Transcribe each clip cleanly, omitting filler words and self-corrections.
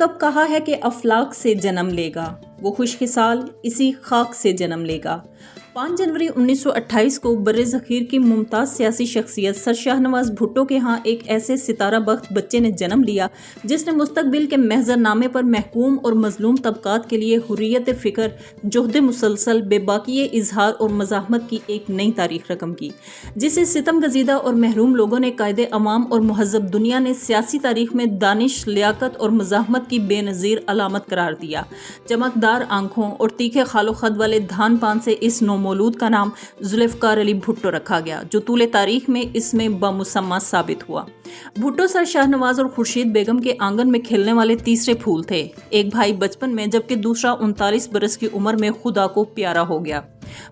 कब कहा है कि अफलाक से जन्म लेगा, वो खुशकिसाल इसी खाक से जन्म लेगा। 5 जनवरी 1928 को बर्र-ए-ज़ख़ीर की मुमताज़ सियासी शख्सियत सर शाहनवाज़ भुट्टो के यहाँ एक ऐसे सितारा बख्त बच्चे ने जन्म लिया जिसने मुस्तकबिल के महज़रनामे पर महकूम और मज़लूम तबकात के लिए हुर्रियत फ़िक्र, जुहद मुसलसल, बेबाकी इज़हार और मज़ाहमत की एक नई तारीख़ रकम की, जिसे सितम गज़ीदा और महरूम लोगों ने कायदे अवाम और महज़ब दुनिया ने सियासी तारीख़ में दानिश, लियाकत और मज़ाहमत की बेनज़ीर अलामत करार दिया। चमकदार आंखों और तीखे खालो खद वाले धान पान से इस मौलूद का नाम जुल्फ़िकार अली भुट्टो रखा गया, जो तूले तारीख में इसमें बामुसम्मा साबित हुआ। भुट्टो सर शाहनवाज और खुर्शीद बेगम के आंगन में खिलने वाले तीसरे फूल थे। एक भाई बचपन में जबकि दूसरा 39 बरस की उम्र में खुदा को प्यारा हो गया।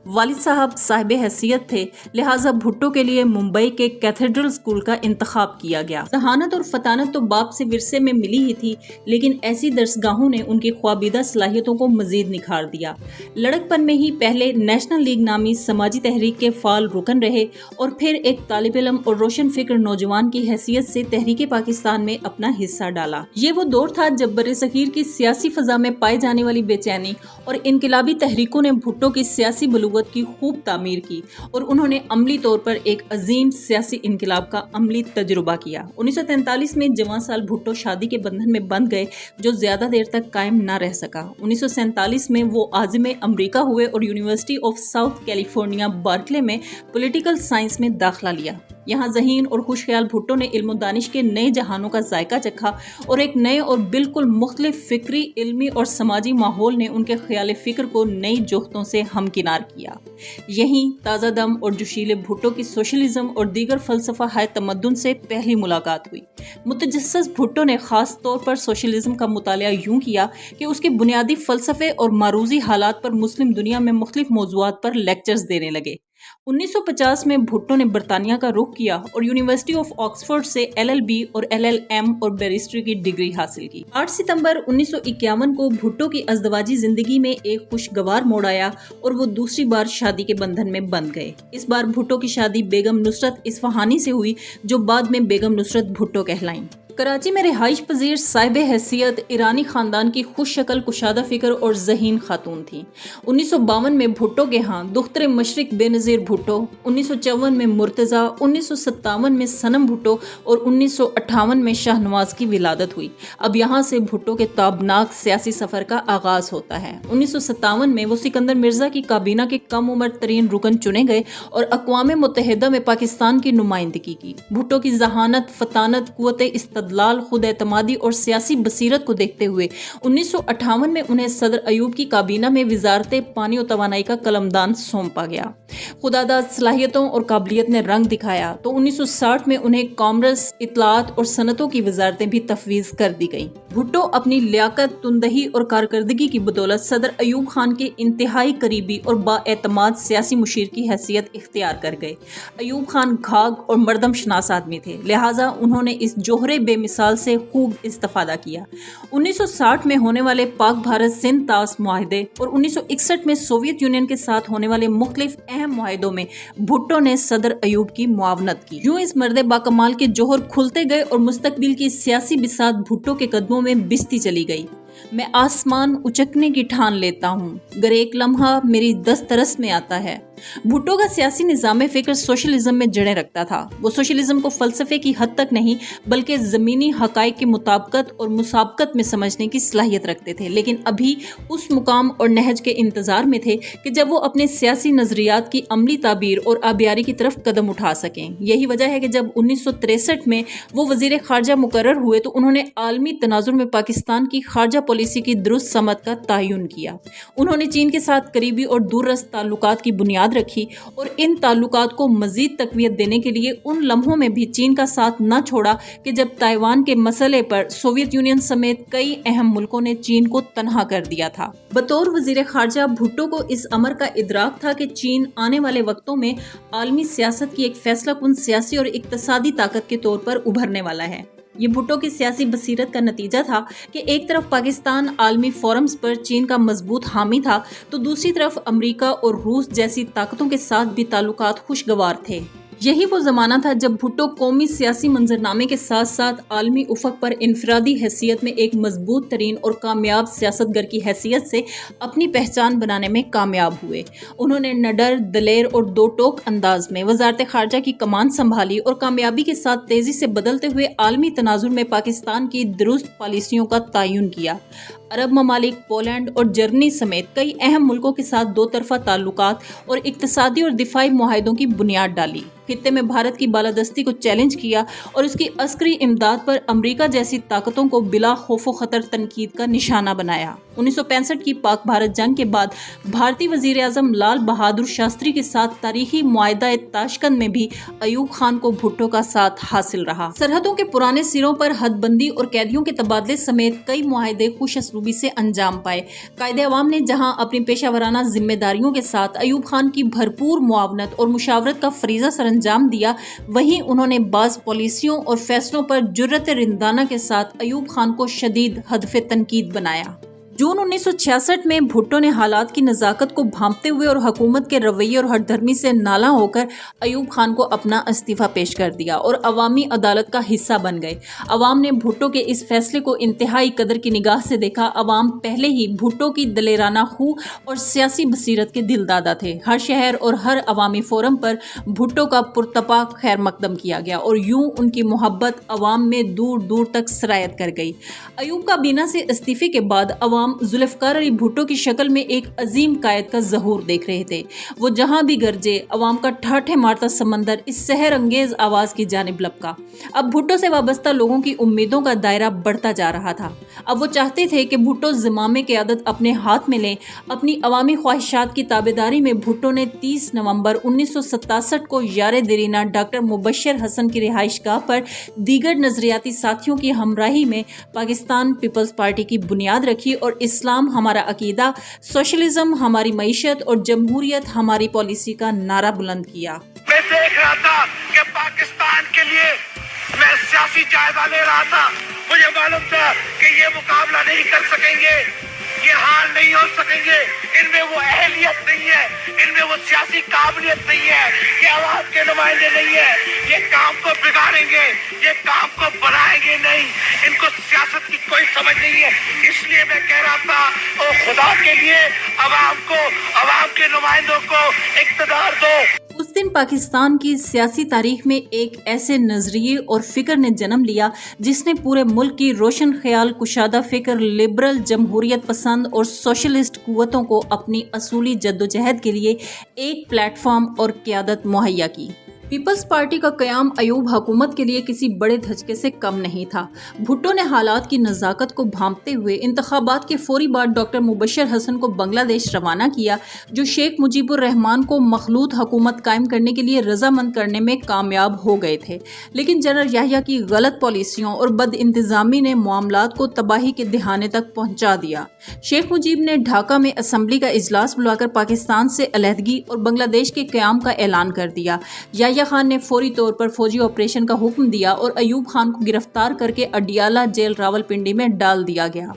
वालिद साहब साहिब हैसियत थे, लिहाजा भुट्टो के लिए मुंबई के कैथेड्रल स्कूल का इंतखाब किया गया। जहानत और फतानत तो बाप से विरसे में मिली ही थी, लेकिन ऐसी दरसगाहों ने उनकी ख्वाबीदा सलाहियतों को मजीद निखार दिया। लड़कपन में ही पहले नेशनल लीग नामी समाजी तहरीक के फाल रुकन रहे और फिर एक तालिब इल्म और रोशन फिक्र नौजवान की हैसियत से तहरीक पाकिस्तान में अपना हिस्सा डाला। ये वो दौर था जब बर्र-ए-ज़ख़ीर की सियासी फजा में पाई जाने वाली बेचैनी और इनकलाबी तहरीकों ने भुट्टो की सियासी बलूगत की खूब तामीर की और उन्होंने अमली तौर पर एक अजीम सियासी इनकलाब का अमली तजुर्बा किया। 1943 में जवान साल भुट्टो शादी के बंधन में बंध गए, जो ज्यादा देर तक कायम न रह सका। 1947 में वो आज़िम अमरीका हुए और university of south California Berkeley में पॉलिटिकल साइंस में दाखिला लिया। यहाँ ज़हीन और खुशख्याल भुट्टो ने इल्म दानिश के नए जहानों का जायका चखा और एक नए और बिल्कुल मुख्तलिफ फिक्री, इल्मी और समाजी माहौल ने उनके ख्याल फिक्र को नई जोख्तों से हमकिनार किया। यहीं ताज़ा दम और जोशीले भुट्टो की सोशलिज्म और दीगर फ़लसफ़ा हाय तमद्दुन से पहली मुलाकात हुई। मुतजस्सिस भुट्टो ने ख़ास तौर पर सोशलिज्म का मुतालिया यूँ किया कि उसके बुनियादी फ़लसफ़े और मारूज़ी हालात पर मुस्लिम दुनिया में मुख्तलिफ मौज़ूआत पर लेक्चर्स देने लगे। 1950 में भुट्टो ने बरतानिया का रुख किया और यूनिवर्सिटी ऑफ ऑक्सफोर्ड से LLB और LLM और बैरिस्ट्री की डिग्री हासिल की। 8 सितंबर 1951 को भुट्टो की अज़दवाजी जिंदगी में एक खुशगवार मोड़ आया और वो दूसरी बार शादी के बंधन में बंध गए। इस बार भुट्टो की शादी बेगम नुसरत इस्फहानी से हुई, जो बाद में बेगम नुसरत भुट्टो कहलाईं। कराची में रिहाइश पजीर साहिब हैसियत ईरानी खानदान की खुश शक्ल, कुशादा फिक्र और ज़हीन खातून थी। 1952 में भुट्टो के यहाँ दुख्तर मशरिक बेनज़ीर भुट्टो, 1954 में मुर्तज़ा, 1957 में सनम भुट्टो और 1958 में शाहनवाज की विलादत हुई। अब यहाँ से भुट्टो के ताबनाक सियासी सफ़र का आगाज़ होता है। 1957 में वो सिकंदर मिर्ज़ा की काबीना के कम उम्र तरीन रुकन चुने गए और अक़वाम मुत्तहिदा में पाकिस्तान की नुमाइंदगी की। भुट्टो की जहानत, फतानत, क़ुव्वत इस्तदलाल, खुद एतमादी और सियासी बसीरत को देखते हुए 1958 में उन्हें सदर अयूब की काबीना में वज़ारत पानी और तवानाई का कलमदान सौंपा गया। खुदादाद सलाहियतों और काबिलियत ने रंग दिखाया तो 1960 में उन्हें कॉमर्स, इत्तलात और सनतों की वजारतें भी तफवीज़ कर दी गईं। भुट्टो अपनी लियाकत, तुंदही और कारकर्दगी की बदौलत सदर अयूब खान के इंतहाई करीबी और बाएतमाद सियासी मुशीर की हैसियत इख्तियार कर गए। अयूब खान घाग और मर्दम शनास आदमी थे, लिहाजा उन्होंने इस जोहरे बेमिसाल से खूब इस्तेफादा किया। 1960 में होने वाले पाक भारत सिंध तास मुआहदे और 1961 में सोवियत यूनियन के साथ होने वाले मुख्तलिफ अहम मुआहदों में भुट्टो ने सदर अयूब की मुआवनत की। यूं इस मर्दे बाकमाल के जोहर खुलते गए और मुस्तकबिल की सियासी बिसात भुट्टो के कदमों में बिस्ती चली गई। मैं आसमान उचकने की ठान लेता हूँ, गर एक लम्हा मेरी दस्तरस में आता है। भुट्टो का सियासी निज़ाम फ़िक्र सोशलिज्म में जड़ें रखता था। वो सोशलिज्म को फ़लसफ़े की हद तक नहीं बल्कि ज़मीनी हक़ाइक़ की मुताबकत और मुसाबकत में समझने की सलाहियत रखते थे, लेकिन अभी उस मुकाम और नहज के इंतज़ार में थे कि जब वो अपने सियासी नज़रियात की अमली ताबीर और आबियारी की तरफ कदम उठा सकें। यही वजह है कि जब 1963 में वो वज़ीर ख़ारजा मुकर्रर हुए तो उन्होंने आलमी तनाज़ुर में पाकिस्तान की ख़ारजा पॉलिसी की दुरुस्त समत का तयन किया। उन्होंने चीन के साथ करीबी और दूररस ताल्लुकात की बुनियाद रखी और इन ताल्लुकात को मजीद तक़वियत देने के लिए उन लम्हों में भी चीन का साथ न छोड़ा कि जब ताइवान के मसले पर सोवियत यूनियन समेत कई अहम मुल्कों ने चीन को तन्हा कर दिया था। बतौर वज़ीर ख़ारजा भुट्टो को इस अमर का इदराक था कि चीन आने वाले वक्तों में आलमी सियासत की एक फैसलाकुन सियासी और इक़्तिसादी ताकत के तौर पर उभरने वाला है। ये भुट्टो की सियासी बसीरत का नतीजा था कि एक तरफ पाकिस्तान आलमी फोरम्स पर चीन का मजबूत हामी था तो दूसरी तरफ अमेरिका और रूस जैसी ताकतों के साथ भी ताल्लुकात खुशगवार थे। यही वो ज़माना था जब भुट्टो कौमी सियासी मंजरनामे के साथ साथ आलमी उफक पर इनफरादी हैसियत में एक मजबूत तरीन और कामयाब सियासतगर की हैसियत से अपनी पहचान बनाने में कामयाब हुए। उन्होंने निडर, दलेर और दो टोक अंदाज में वजारत खारजा की कमान संभाली और कामयाबी के साथ तेज़ी से बदलते हुए आलमी तनाजुर में पाकिस्तान की दुरुस्त पॉलिसियों का तयन किया। अरब ममालिक, पोलैंड और जर्मनी समेत कई अहम मुल्कों के साथ दो तरफा ताल्लुकात और इक्तसादी और दिफाई मुआहदों की बुनियाद डाली। खित्ते में भारत की बालादस्ती को चैलेंज किया और उसकी अस्करी इमदाद पर अमेरिका जैसी ताकतों को बिला खौफो खतर तनकीद का निशाना बनाया। 1965 की पाक भारत जंग के बाद भारतीय वजीर आजम लाल बहादुर शास्त्री के साथ तारीखी मुआहदा ताशकंद में भी अयूब खान को भुट्टो का साथ हासिल रहा। सरहदों के पुराने सिरों पर हदबंदी और कैदियों के तबादले समेत कई मुआहदे खुश असलूबी से अंजाम पाए। कायदे अवाम ने जहां अपनी पेशावराना जिम्मेदारियों के साथ अयूब खान की भरपूर मुआवनत और मुशावरत का फरीजा सरअंजाम दिया, वहीं उन्होंने बाज़ पॉलिसियों और फैसलों पर जुर्रत रिंदाना के साथ अयूब खान को शदीद हदफ तनकीद बनाया। जून 1966 में भुट्टो ने हालात की नज़ाकत को भांपते हुए और हुकूमत के रवैये और हठधर्मी से नाला होकर अयूब खान को अपना इस्तीफ़ा पेश कर दिया और अवामी अदालत का हिस्सा बन गए। अवाम ने भुट्टो के इस फैसले को इंतहाई कदर की निगाह से देखा। अवाम पहले ही भुट्टो की दलेराना खू और सियासी बसीरत के दिलदादा थे। हर शहर और हर अवामी फोरम पर भुट्टो का पुरतपा खैर मकदम किया गया और यूं उनकी मोहब्बत अवाम में दूर दूर तक सरायत कर गई। अयूब काबीना से इस्तीफे के बाद अवाम जुल्फ़िकार अली भुट्टो की शक्ल में एक अजीम कायद का ज़हूर देख रहे थे। वो जहां भी गरजे, अवाम का ठाठे मारता समंदर इस सहर अंगेज आवाज़ की जानिब लपका। अब भुट्टो से वाबस्ता लोगों की उम्मीदों का दायरा बढ़ता जा रहा था। अब वो चाहते थे कि भुट्टो ज़िम्मे क़यादत अपने हाथ में लें। अपनी अवामी ख्वाहिशात की ताबेदारी में भुट्टो ने 30 नवंबर 1967 को यार देरीना डॉक्टर मुबशर हसन की रिहाइशगाह पर दीगर नजरियाती साथियों की हमराही में पाकिस्तान पीपल्स पार्टी की बुनियाद रखी और इस्लाम हमारा अकीदा, सोशलिज्म हमारी मईशत और जमहूरियत हमारी पॉलिसी का नारा बुलंद किया। मैं देख रहा था कि पाकिस्तान के लिए मैं सियासी जायजा ले रहा था। मुझे मालूम था कि ये मुकाबला नहीं कर सकेंगे, ये हाल नहीं हो सकेंगे, इनमें वो अहलियत नहीं है, इनमें वो सियासी काबिलियत नहीं है, ये आवाज के नुमाइंदे नहीं है, ये काम को बिगाड़ेंगे, ये काम को बनाएंगे नहीं, इनको सियासत की कोई समझ नहीं है। इसलिए मैं कह रहा था, ओ खुदा के लिए अवाम को, अवाम के नुमाइंदों को इक़्तिदार दो। उस दिन पाकिस्तान की सियासी तारीख में एक ऐसे नजरिए और फिक्र ने जन्म लिया जिसने पूरे मुल्क की रोशन ख्याल, कुशादा फिक्र, लिबरल, जमहूरियत पसंद और सोशलिस्ट कुव्वतों को अपनी असूली जद्दोजहद के लिए एक प्लेटफॉर्म और क़यादत मुहैया की। पीपल्स पार्टी का क़याम अयूब हुकूमत के लिए किसी बड़े धचके से कम नहीं था। भुट्टो ने हालात की नज़ाकत को भांपते हुए इंतखाबात के फौरी बाद डॉक्टर मुबशर हसन को बांग्लादेश रवाना किया, जो शेख मुजीबुर रहमान को मखलूत हुकूमत कायम करने के लिए रजामंद करने में कामयाब हो गए थे। लेकिन जनरल याहिया की गलत पॉलिसियों और बद इंतज़ामी ने मामलात को तबाही के दिहाने तक पहुँचा दिया। शेख मुजीब ने ढाका में असम्बली का इजलास बुलाकर पाकिस्तान से अलहदगी और बांग्लादेश के क़याम का ऐलान कर दिया। याहिया खान ने फौरी तौर पर फौजी ऑपरेशन का हुक्म दिया और अयूब खान को गिरफ्तार करके अडियाला जेल रावलपिंडी में डाल दिया गया।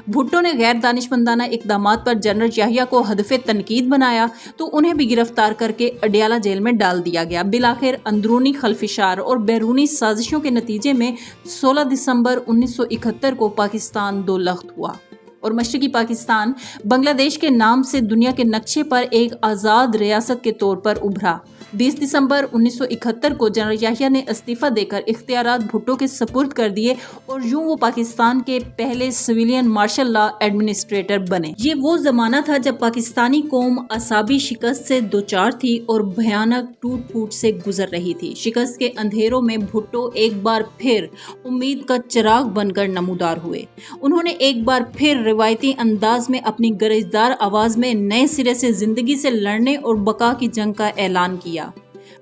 भुट्टो ने गैर दानिशमंदाना इकदामात पर जनरल याहिया को हदफे तनकीद बनाया तो उन्हें भी गिरफ्तार करके अडियाला जेल में डाल दिया गया। बिलाखिर अंदरूनी खलफिशार और बैरूनी साजिशों के नतीजे में 16 दिसंबर 1971 को पाकिस्तान दो लख्त हुआ और मशरकी पाकिस्तान बांग्लादेश के नाम से दुनिया के नक्शे पर एक आज़ाद रियासत के तौर पर उभरा। 20 दिसंबर 1971 को जनरल याहिया ने इस्तीफा देकर इख्तियारात भुट्टो के सपुर्द कर दिए और यूं वो पाकिस्तान के पहले सिविलियन मार्शल लॉ एडमिनिस्ट्रेटर बने। ये वो ज़माना था जब पाकिस्तानी कौम असाबी शिकस्त से दोचार थी और भयानक टूट फूट से गुजर रही थी। शिकस्त के अंधेरों में भुट्टो एक बार फिर उम्मीद का चिराग बनकर नमूदार हुए। उन्होंने एक बार फिर रिवायती अंदाज में अपनी गरजदार आवाज़ में नए सिरे से ज़िंदगी से लड़ने और बका की जंग का ऐलान किया।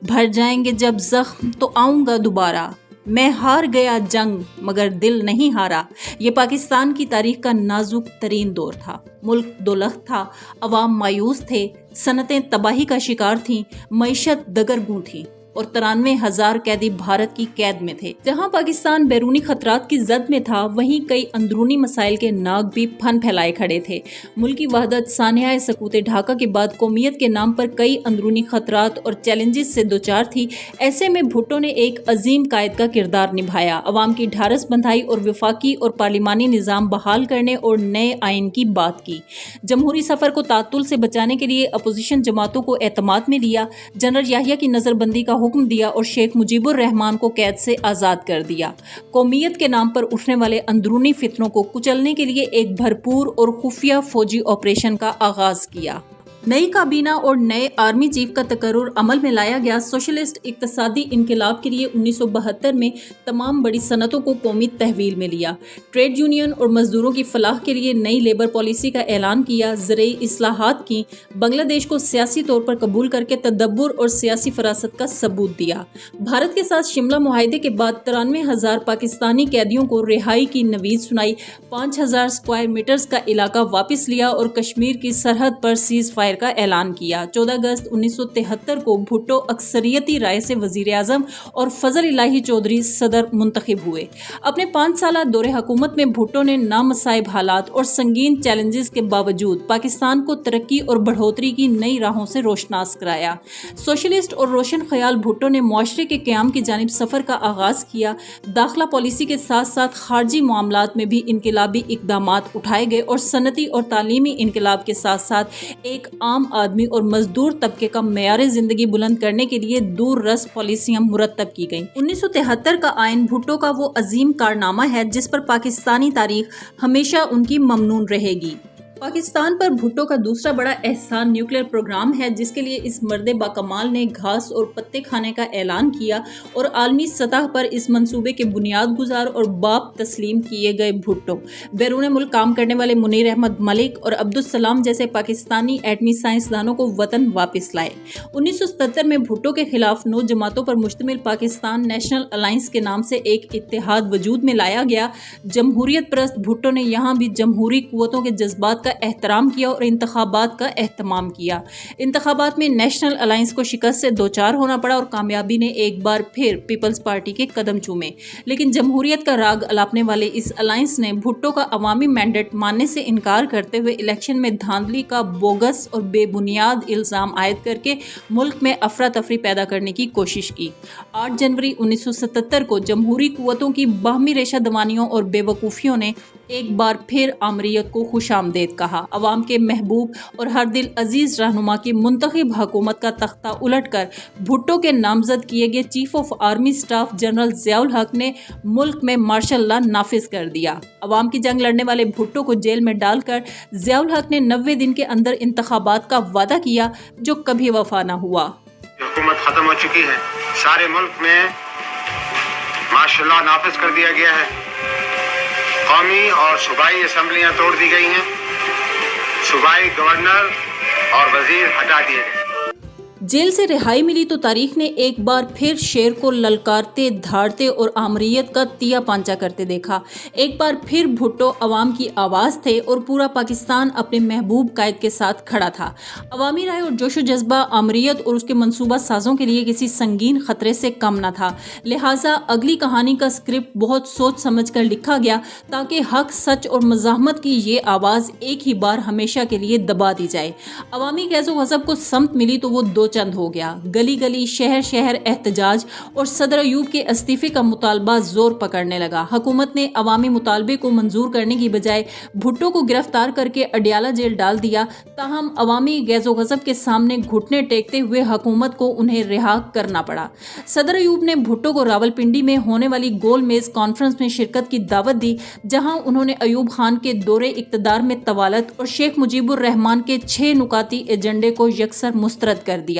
भर जाएंगे जब जख्म तो आऊंगा दोबारा, मैं हार गया जंग मगर दिल नहीं हारा। ये पाकिस्तान की तारीख का नाजुक तरीन दौर था। मुल्क दोलख था, अवाम मायूस थे, सनतें तबाही का शिकार थीं, मईशत दगरगूं थी। और 93,000 कैदी भारत की कैद में थे। जहां पाकिस्तान बैरूनी खतरात की जद में था, वहीं कई अंदरूनी मसाइल के नाग भी फन फैलाए खड़े थे। मुल्की वहदत सानिया सकूत ढाका के बाद कौमियत के नाम पर कई अंदरूनी खतरात और चैलेंजेस से दोचार थी। ऐसे में भुट्टो ने एक अजीम कायद का किरदार निभाया, अवाम की ढारस बंधाई और वफाकी और पार्लिमानी निज़ाम बहाल करने और नए आइन की बात की। जमहूरी सफ़र को तातुल से बचाने के लिए अपोजिशन जमातों को एतमाद में लिया, जनरल याहिया की नज़रबंदी का हुक्म दिया और शेख मुजीबुर रहमान को कैद से आज़ाद कर दिया। कौमियत के नाम पर उठने वाले अंदरूनी फितनों को कुचलने के लिए एक भरपूर और खुफिया फौजी ऑपरेशन का आगाज किया। नई काबीना और नए आर्मी चीफ का तकर्रुर अमल में लाया गया। सोशलिस्ट इक्तसादी इनकलाब के लिए 1972 में तमाम बड़ी सनतों को कौमी तहवील में लिया। ट्रेड यूनियन और मजदूरों की फलाह के लिए नई लेबर पॉलिसी का ऐलान किया। ज़रई इस्लाहात की, बांग्लादेश को सियासी तौर पर कबूल करके तदब्बुर और सियासी फरासत का सबूत दिया। भारत के साथ शिमला मुआहदे के बाद 93,000 पाकिस्तानी कैदियों को रिहाई की नवीद सुनाई। 5,000 स्क्वायर मीटर्स का इलाका वापस लिया और कश्मीर की सरहद पर सीज फायर का ऐलान किया। 14 अगस्त 1973 को भुट्टो अक्सरियती राय से वजीर आजम और फजल इलाही चौधरी सदर मुंतखब हुए। अपने 5 साल दौरे हुकूमत में भुट्टो ने नामसाइब हालात और संगीन चैलेंजेस के बावजूद पाकिस्तान को तरक्की और बढ़ोतरी की नई राहों से रोशनास कराया। सोशलिस्ट और रोशन ख्याल भुट्टो ने मुआशरे के क़याम की जानिब सफ़र का आगाज किया। दाखिला पॉलिसी के साथ साथ खारजी मामलात में भी इनकलाबी इकदामात उठाए गए और सनती और तालीमी इनकलाब के साथ साथ एक आम आदमी और मजदूर तबके का मेयारे जिंदगी बुलंद करने के लिए दूर रस पॉलिसियां मुरतब की गईं। 1973 का आइन भुट्टो का वो अजीम कारनामा है जिस पर पाकिस्तानी तारीख हमेशा उनकी ममनून रहेगी। पाकिस्तान पर भुट्टो का दूसरा बड़ा एहसान न्यूक्लियर प्रोग्राम है, जिसके लिए इस मर्दे बाकमाल ने घास और पत्ते खाने का ऐलान किया और आलमी सतह पर इस मंसूबे के बुनियाद गुजार और बाप तस्लीम किए गए भुट्टो बैरून मुल्क काम करने वाले मुनीर अहमद मलिक और अब्दुल सलाम जैसे पाकिस्तानी एटमी साइंसदानों को वतन वापस लाए। 1977 में भुट्टो के खिलाफ 9 जमातों पर मुश्तमिल पाकिस्तान नेशनल अलायंस के नाम से एक इत्तेहाद वजूद में लाया गया। जमहूरियत परस्त भुट्टो ने यहाँ भी जमहूरी कुव्वतों के जज्बात का एहतराम किया और इंतखाबात का एहतमाम किया। इंतखाबात में नेशनल अलायंस को शिकस्त से दोचार होना पड़ा और कामयाबी ने एक बार फिर पीपल्स पार्टी के कदम चूमे, लेकिन जमहूरियत का राग अलापने वाले इस अलायंस ने भुट्टो का अवामी मैंडेट मानने से इनकार करते हुए इलेक्शन में धांधली का बोगस और बेबुनियाद इल्ज़ाम आयद करके मुल्क में अफरा तफरी पैदा करने की कोशिश की। 8 जनवरी 1977 को जमहूरी कुव्वतों की बाहमी रेशा दवानियों और बेवकूफ़ियों ने एक बार फिर आमरीयत को खुशामदेद कहा। अवाम के महबूब और हर दिल अजीज रहनुमा की मुंतखब हुकूमत का तख्ता उलटकर भुट्टो के नामजद किए गए chief of army staff general Ziaul हक ने मुल्क में मार्शल लॉ नाफिज कर दिया। अवाम की जंग लड़ने वाले भुट्टो को जेल में डालकर ज़ियाउल हक ने 90 दिन के अंदर इंतखाबात का वादा किया, जो कभी वफा न हुआ। हुकूमत खत्म हो चुकी है, सारे मुल्क में मार्शल लॉ नाफिज कर दिया गया है, कौमी और सूबाई असम्बलियां तोड़ दी गई हैं, सूबाई गवर्नर और वजीर हटा दिए गए। जेल से रिहाई मिली तो तारीख ने एक बार फिर शेर को ललकारते, धाड़ते और आमरीयत का तिया पांचा करते देखा। एक बार फिर भुट्टो अवाम की आवाज़ थे और पूरा पाकिस्तान अपने महबूब कायद के साथ खड़ा था। अवामी राय और जोशो जज्बा आमरीयत और उसके मंसूबा साजों के लिए किसी संगीन खतरे से कम न था। लिहाजा अगली कहानी का स्क्रिप्ट बहुत सोच समझ कर लिखा गया ताकि हक, सच और मज़ाहमत की ये आवाज़ एक ही बार हमेशा के लिए दबा दी जाए। अवामी गैज़ो गज़ब को समत मिली तो वो दो चंद हो गया। गली गली, शहर शहर एहतजाज और सदर अयूब के इस्तीफे का मुतालबा जोर पकड़ने लगा। हुकूमत ने अवामी मुतालबे को मंजूर करने की बजाय भुट्टो को गिरफ्तार करके अडियाला जेल डाल दिया। ताहम अवामी गैज़ो गज़ब के सामने घुटने टेकते हुए हुकूमत को उन्हें रिहा करना पड़ा। सदर अयूब ने भुट्टो को रावलपिंडी में होने वाली गोल मेज कॉन्फ्रेंस में शिरकत की दावत दी, जहां उन्होंने अयूब खान के दौरे इक़्तिदार में तवालत और शेख मुजीबुर रहमान के 6 नुकाती एजेंडे को यकसर मुस्तरद कर दिया।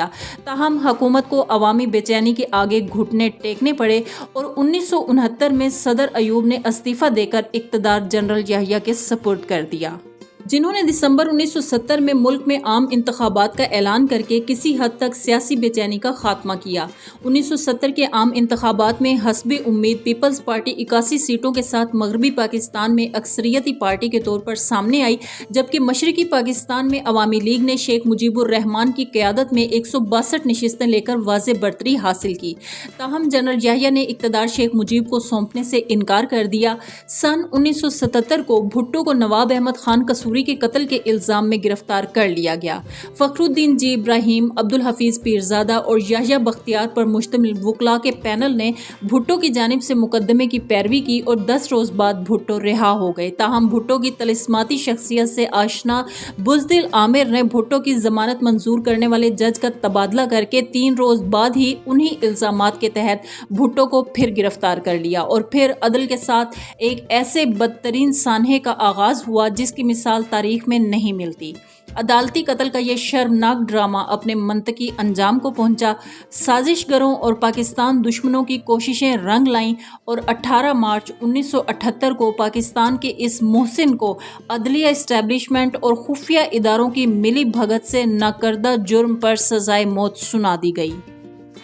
ताहम हुकूमत को अवामी बेचैनी के आगे घुटने टेकने पड़े और 1969 में सदर अयूब ने इस्तीफा देकर इक़्तिदार जनरल याहिया के सपुर्द कर दिया। जिन्होंने दिसंबर 1970 में मुल्क में आम इंतखाबात का ऐलान करके किसी हद तक सियासी बेचैनी का खात्मा किया। 1970 के आम इंतखाबात में हस्बे उम्मीद पीपल्स पार्टी 81 सीटों के साथ मगरबी पाकिस्तान में अक्सरियती पार्टी के तौर पर सामने आई, जबकि मशरकी पाकिस्तान में अवामी लीग ने शेख मुजीबुर रहमान की क़यादत में 162 नशिस्तें लेकर वाज़ेह बढ़तरी हासिल की। ताहम जनरल याहिया ने इक़्तिदार शेख मुजीब को सौंपने से इनकार कर दिया। सन 1977 को भुट्टो को नवाब अहमद खान कसूरी के कत्ल के इल्जाम में गिरफ्तार कर लिया गया। फखरुद्दीन जी इब्राहिम, अब्दुल हफीज पीरजादा और याहिया बख्तियार पर मुश्तमिल वुकला के पैनल ने भुट्टो की जानिब से मुकदमे की पैरवी की और 10 रोज बाद भुट्टो रिहा हो गए। ताहम भुट्टो की तलिस्माती शख्सियत से आशना बुज़दिल आमिर ने भुट्टो की जमानत मंजूर करने वाले जज का तबादला करके 3 रोज बाद ही उन्हीं इल्जामात के तहत भुट्टो को फिर गिरफ्तार कर लिया और फिर अदल के साथ एक ऐसे बदतरीन सानहे का आगाज हुआ जिसकी मिसाल तारीख में नहीं मिलती। अदालती कत्ल का ये शर्मनाक ड्रामा अपने मंतकी अंजाम को पहुंचा। साजिशगरों और पाकिस्तान दुश्मनों की कोशिशें रंग लाईं और 18 मार्च 1978 को पाकिस्तान के इस मोहसिन को अदलिया इस्टेब्लिशमेंट और खुफिया इदारों की मिली भगत से नाकर्दा जुर्म पर सजाए मौत सुना दी गई,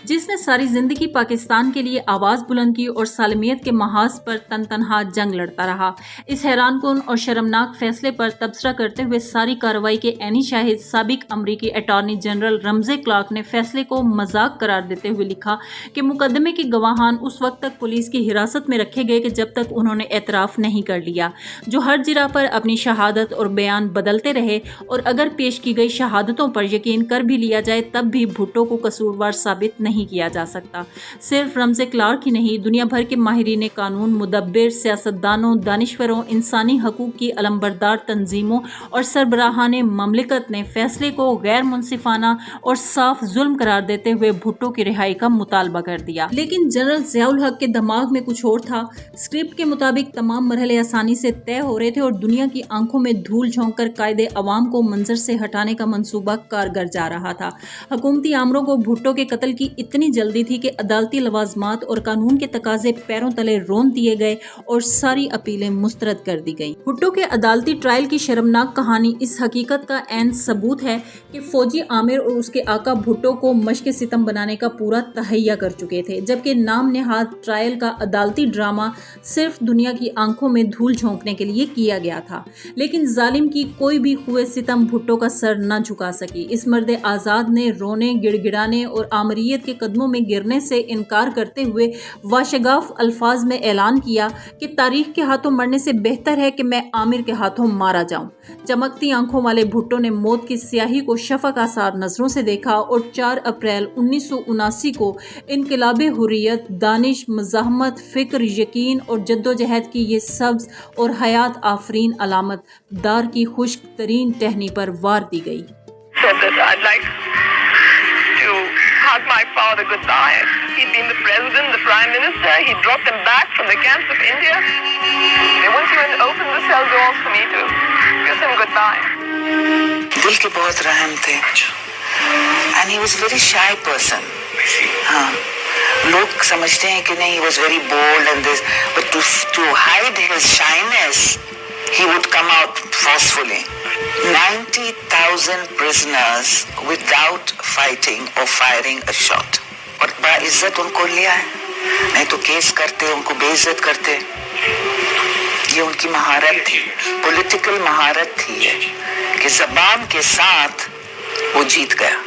जिसने सारी जिंदगी पाकिस्तान के लिए आवाज़ बुलंद की और सालमियत के महाज पर तनहा जंग लड़ता रहा। इस हैरानकुन और शर्मनाक फैसले पर तबसरा करते हुए सारी कार्रवाई के ऐनी शाहिद साबिक अमरीकी अटॉर्नी जनरल रमजे क्लार्क ने फैसले को मजाक करार देते हुए लिखा कि मुकदमे के गवाहान उस वक्त तक पुलिस की हिरासत में रखे गए कि जब तक उन्होंने एतराफ़ नहीं कर लिया, जो हर जिरा पर अपनी शहादत और बयान बदलते रहे, और अगर पेश की गई शहादतों पर यकीन कर भी लिया जाए तब भी भुट्टो को कसूरवार साबित नहीं किया जा सकता। सिर्फ रमजे क्लार्क ही नहीं, दुनिया भर के माहिरीन कानून, मुदब्बिर, सियासतदानों, दानिश्वरों, इंसानी हकूक की अलंबरदार तंजीमों और सरबराहान ममलिकत ने फैसले को गैर मुनसिफाना और साफ जुल्म करार देते हुए भुट्टो की रिहाई का मुतालबा कर दिया। लेकिन जनरल ज़ियाउल हक के दिमाग में कुछ और था। स्क्रिप्ट के मुताबिक तमाम मरहले आसानी से तय हो रहे थे और दुनिया की आंखों में धूल झोंक कर कायदे अवाम को मंजर से हटाने का मंसूबा कारगर जा रहा था। हुकूमती आमरों को भुट्टो के कत्ल की इतनी जल्दी थी कि अदालती लवाजमात और कानून के तकाजे पैरों तले रोन दिए गए और सारी अपीलें मुस्तरद कर दी गईं। भुट्टो के अदालती ट्रायल की शर्मनाक कहानी इस हकीकत का ऐन सबूत है कि फौजी आमिर और उसके आका भुट्टो को मशक़ सितम बनाने का पूरा तहैया कर चुके थे, जबकि नाम नेहाद ट्रायल का अदालती ड्रामा सिर्फ दुनिया की आंखों में धूल झोंकने के लिए किया गया था। लेकिन जालिम की कोई भी हुए सितम भुट्टो का सर न झुका सकी। इस मर्द आज़ाद ने रोने, गिड़गिड़ाने और आमरीयत के कदमों में गिरने से इनकार करते हुए वाशगाफ अल्फाज में ऐलान किया कि तारीख के हाथों मरने से बेहतर है कि मैं आमिर के हाथों मारा जाऊं। चमकती आंखों वाले भुट्टो ने मौत की स्याही को शफक आसार नजरों से देखा और 4 अप्रैल 1979 को इनकलाबे हुर्रियत, दानिश, मज़ाहमत, फिक्र, यकीन और जद्दोजहद की ये सब्ज और हयात आफरीन अलामत दार की खुश्क तरीन टहनी पर वार दी गई। Hug my father goodbye. He'd been the president, the prime minister. He brought them back from the camps of India. They went through and opened the cell doors for me to kiss him goodbye. दिल के बहुत रहम थे and he was a very shy person. हाँ, लोग समझते हैं कि नहीं, he was very bold and this, but to hide his shyness, he would come out forcefully. 90,000 prisoners without fighting or firing a shot. और बाइज्जत उनको लिया है, नहीं तो केस करते, उनको बेइज्जत करते। ये उनकी महारत थी, पॉलिटिकल महारत थी ये, कि ज़बान के साथ वो जीत गया।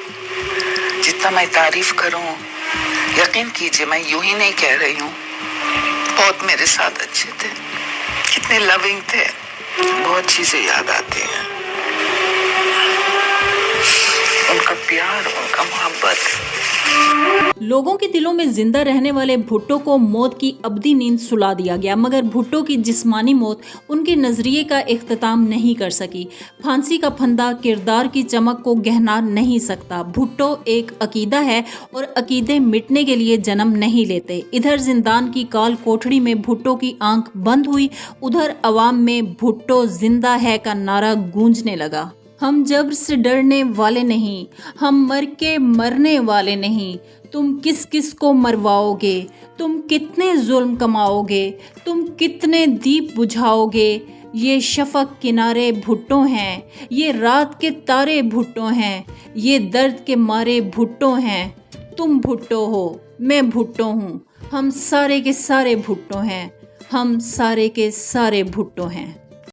जितना मैं तारीफ करूं, यकीन कीजिए मैं यूं ही नहीं कह रही हूं, बहुत मेरे साथ अच्छे थे, कितने लविंग थे, बहुत चीजें याद आती हैं, उनका प्यार, उनका मोहब्बत। लोगों के दिलों में जिंदा रहने वाले भुट्टो को मौत की अबदी नींद सुला दिया गया, मगर भुट्टो की जिस्मानी मौत उनके नजरिए का इख्तिताम नहीं कर सकी। फांसी का फंदा किरदार की चमक को गहना नहीं सकता। भुट्टो एक अकीदा है और अकीदे मिटने के लिए जन्म नहीं लेते। इधर जिंदान की काल कोठड़ी में भुट्टो की आंख बंद हुई, उधर अवाम में भुट्टो जिंदा है का नारा गूंजने लगा। हम जब्र से डरने वाले नहीं, हम मर के मरने वाले नहीं, तुम किस किस को मरवाओगे, तुम कितने जुल्म कमाओगे, तुम कितने दीप बुझाओगे, یہ شفق کنارے بھٹو ہیں، یہ رات کے تارے بھٹو ہیں، یہ درد کے مارے بھٹو ہیں۔ تم بھٹو ہو، میں بھٹو ہوں، ہم سارے کے سارے بھٹو ہیں، ہم سارے کے سارے بھٹو ہیں۔